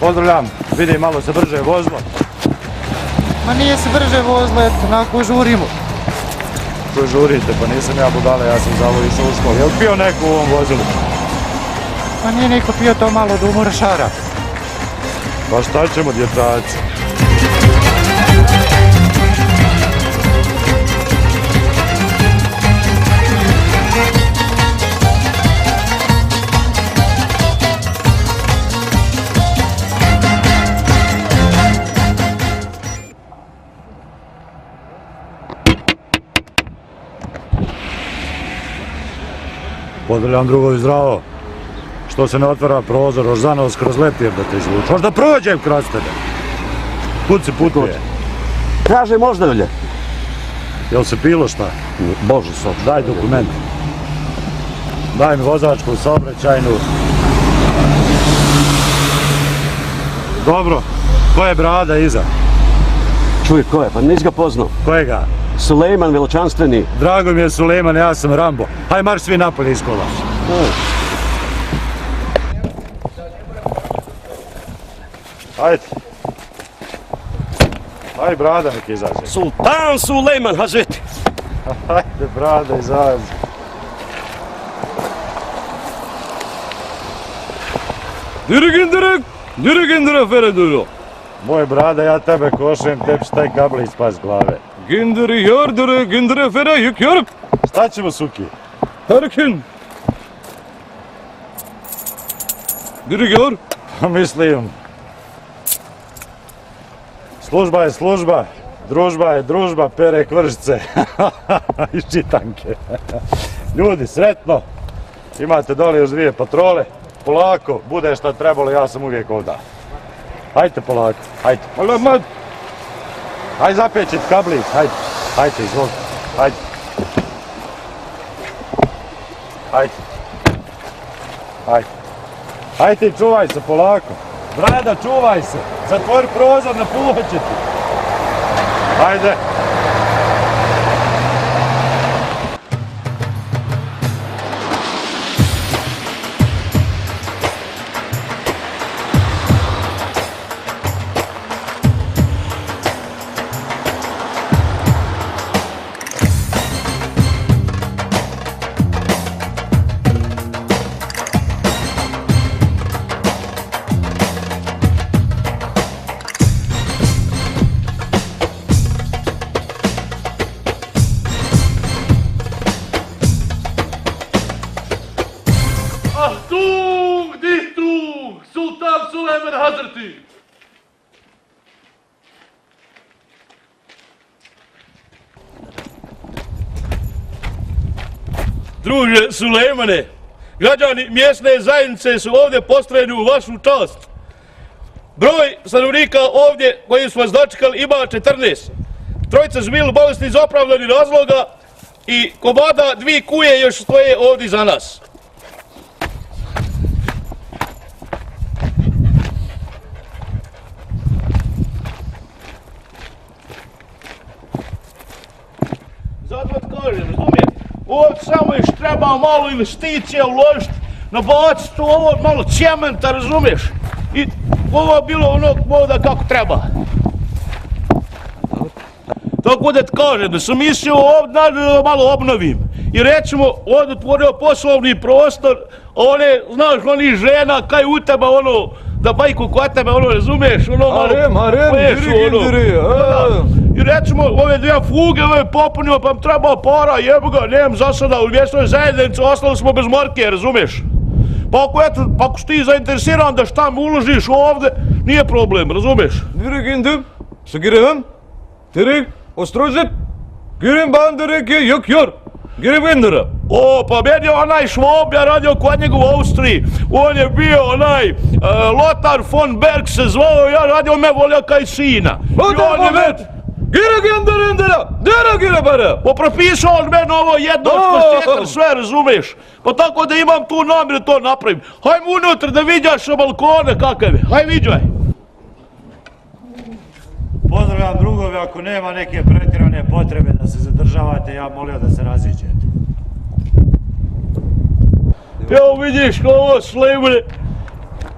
Pozdravljam, vidim malo se brže vozilo. Ma nije se brže vozilo, eto, onako žurimo. Ko žurite, pa nisam ja budala, ja sam za ovo išao u školu. Jel pio neko u ovom vozilu? Ma nije niko pio to malo da umora šara. Pa šta ćemo, dječaci? Pozdravljam drugovi, zdravo. Što se ne otvara prozor, još za nos kroz leptir da te izvuče. Možda prođem kroz tebe. Kud si putuje? Traže možda velje. Jel se pilo šta? Bože soč. Daj dokument. Daj mi vozačku saobraćajnu. Dobro. Ko je brada iza? Čuj, ko je? Pa nis ga poznao. Kojega? Sulejman veličanstveni. Drago mi je Sulejman, ja sam Rambo. Haj marš svi napolje iz kola. Hajde. Hajde brada nek izađe. Sultan Sulejman Hazreti. Hajde brada izađe. Dirigindire Fereduro. Moj brada, ja tebe košem, tebi će taj kabel ispast s glave. Gindiri yardire, gindire fere yük yarık. Šta ćemo, suki? Herkin. Dirigör. Mislim, služba je služba, družba je družba, pere kvržice iz čitanke. Ljudi, sretno, imate dole još 2 patrole, polako, bude šta trebalo, ja sam uvijek ovdje. Hajde polako, hajde. Alamat. Hajde zapećit kablić, hajde, hajde, izvolite, hajde. Hajde. Hajde. Hajde, čuvaj se polako. Brada, čuvaj se. Zatvori prozor, napuhat će ti. Hajde. Achtung, Dichtung, Sultan Süleyman Hazreti. Druže Sulejmane, građani mjesne zajednice su ovdje postrojeni u vašu čast. Broj stanovnika ovdje koji su vas dočekali ima 14. Trojica su bili bolesni iz opravdanih razloga i komada 2 kuje još stoje ovdje za nas. Zato ti kažem, razumijete? Ovdje samo još treba malo investicije uložiti, nabaciti ovo malo cementa, razumiješ? I ovo je bilo ono da kako treba. Tako da ti kažem, da sam mislio ovdje da malo obnovim. I recimo, ovdje otvorio poslovni prostor, one, znaš, oni žena, kaj u tebe, ono, da bajku kod tebe, ono, razumiješ? Ono, Harem, dirigindiri, I recimo, ove 2 fuge, ove popunimo, pa mi treba para, jebu ga, nemam za sada u mjesnoj zajednici, ostali smo bez marke, razumiješ? Pa ako si ti zainteresiran da šta mi uložiš ovdje, nije problem, razumiješ? Dirigindim, så girem, dirig, ostružit, girem ban dirig je yük yar, girem indira. O, pa meni je onaj Švob, ja radio kod njega u Austriji, on je bio onaj Lothar von Berg se zvao, ja radio me volio kaj sina. Lothar von Berg! Dirigindira, dirigindira! Pa propisao on meni ovo jedno što sve, razumiješ? Pa tako da imam tu namjer to napravim. Hajmo unutra da vidjaš na balkone kakav je, haj viđaj. Pozdravljam drugovi, ako nema neke pretjerane potrebe da se zadržavate, ja molio da se raziđete. Evo vidiš ovo Sulejmane,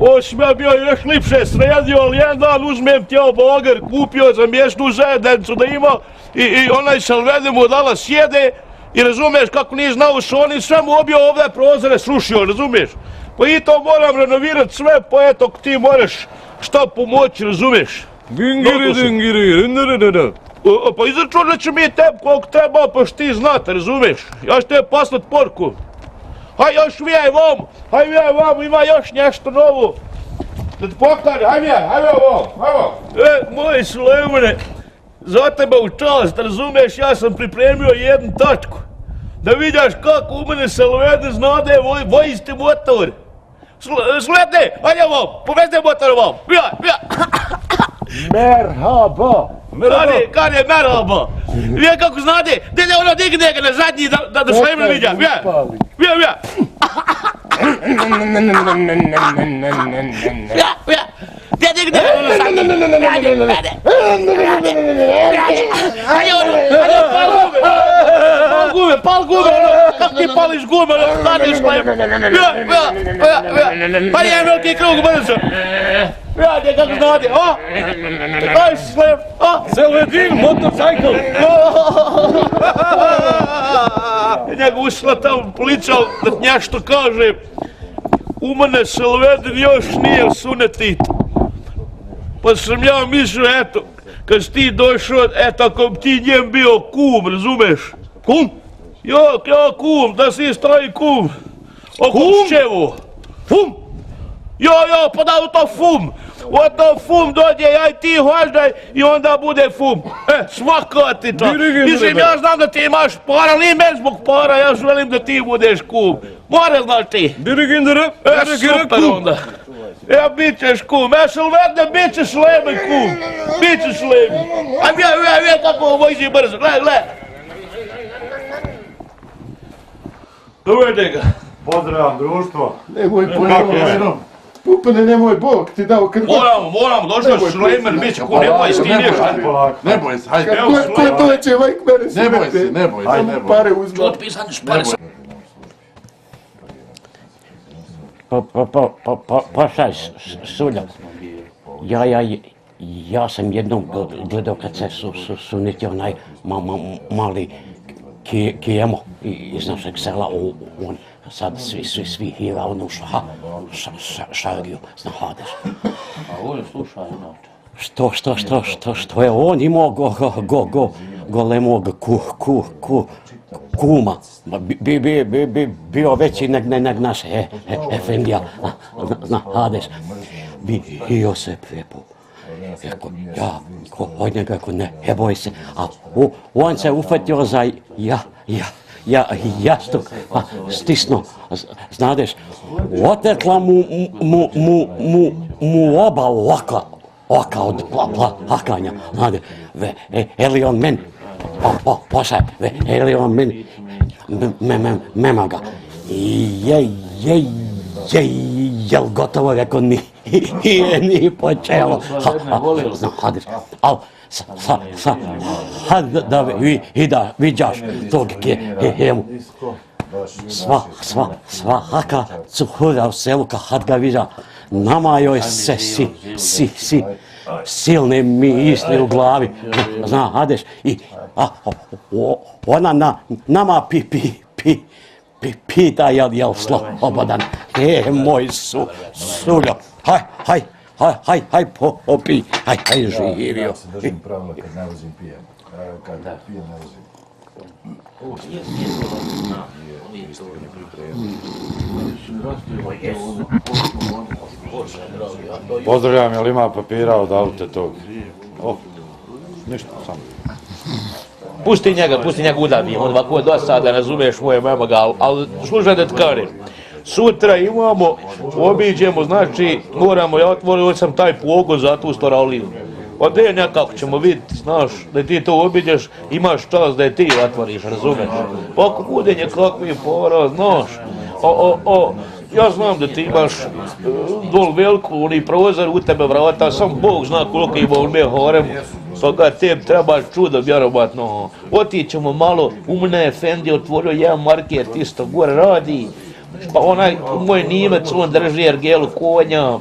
Osim ja bio još lipše sredio, ali jedan dan uzmem ti burger, kupio za mjesnu zajednicu da ima i onaj Salvede mu dala sjede i razumiješ kako nije znao što oni sve mu obio ovdje prozore srušio, razumiješ? Pa i to moram renovirati sve, pa eto ti moraš šta pomoći, razumiješ? Pa izračunat ću mi tebi koliko treba, pa što ti znate, razumiješ? Ja ću te poslat porku. Haj još vijaj vam, ima još nešto novo. Da ti pokažem, haj vam, moj Sulejmane, za tebe u čast, razumiješ, ja sam pripremio jednu tačku. Da vidiš kako u mene Salvede znade vojiste motor. Sledne, hajde vam, povezde motor vam, vija. Merhaba. Kade merhaba. Vija kako znade, gdje ono digne ga na zadnji da Sulejman vidja, vija. Vija. Gdje digne ga ono zadnji. Pal gume, kako ti pališ gume, staniš Sulejman. Vija. Pa je veliki krug brzo. Vija, kako znade, o? Kaj si Sulejman, o? Saladin, motocikl! Njega usla tamo policija da ti nešto kaže. U mene Salveden još nije sunetit. Pa sam ja mislio, eto, kad si ti došao, eto, ako bi ti njem bio kum, razumeš? Kum? Ja, kum, da si stoji kum. Oko šćevo. Fum? Ja, pa da u to fum. O to fum dođe, ja i ti hoždaj i onda bude fum. Svaka ti to. Mislim, ja znam da ti imaš para, ali meni zbog para, ja želim da ti budeš kum. More znaš ti. Dirigendere, Super onda. Bit ćeš kum, Salvede, bit ćeš Sulejman kum. Bit ćeš Sulejman. A vije kako vojzi brzo, gle. Dovede ga. Pozdravljam društvo. Nemoj pojavljeno. Pupane, nemoj, Bog ti dao kad... Moramo, došao je Sulejman, bit će kum, nemoj s tim ništa. Ne boj se, hajde. Evo, Ko to će vajk mene smete? Ne boj se. Samo pare uzme. Otpisaniš pare. Pošaj, Suljo, ja sam jednom gledao kad se suniti onaj mali Kijemo iz našeg sela, on sad svi hira onu šargiju, znaš. A on je slušao inače. Što je on imao golemog kuma, bio veći neg naš Efendija, znadeš, bio se prepo. Ja, od njega ne boj se, a on se ufatio za jastuk, pa stisno, znadeš, otekla mu oba oka od plakanja, znade, eli on meni, pošaj, eli on meni, mema ga, jel gotovo, rekao, nije počelo, znadeš, al, sad da viđaš tog Kijemu. Svaka cuhura u selu kad ga viđa, nama joj se silne misli u glavi, znadeš, i ona nama pita jel slobodan, moj Suljo, haj popi, haj živio. Ja se držim pravila kad ne vozim pijem, kad pijem ne vozim. Pozdravljam, jel ima papira od aute tog? Ništa, samo. Pusti njega udavi, on ovako je dosadan, razumiješ moje mama ga, ali služaj da ti kažem. Sutra imamo, obiđemo, znači moramo, ja otvorio sam taj pogon za tu storaliju. Ode nekako ćemo vidjeti, znaš, da ti to obiđeš, imaš čas da je ti otvoriš, razumiješ? Pa ako bude nekakvi povara, znaš, ja znam da ti imaš dol veliku, oni prozor u tebe vrata, sam Bog zna koliko ima u me horem, pa kad tebi trebaš čudo, vjerovatno. Otićemo malo, u mene Efendi otvorio jedan market isto, gore radi, pa onaj moj Nimec, on drži ergelu konja,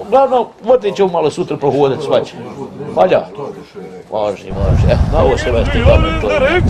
Uglavnom, vodit ćemo malo sutra prohoditi svače. Valja? Može. Na ovo se vesti kamen, to je.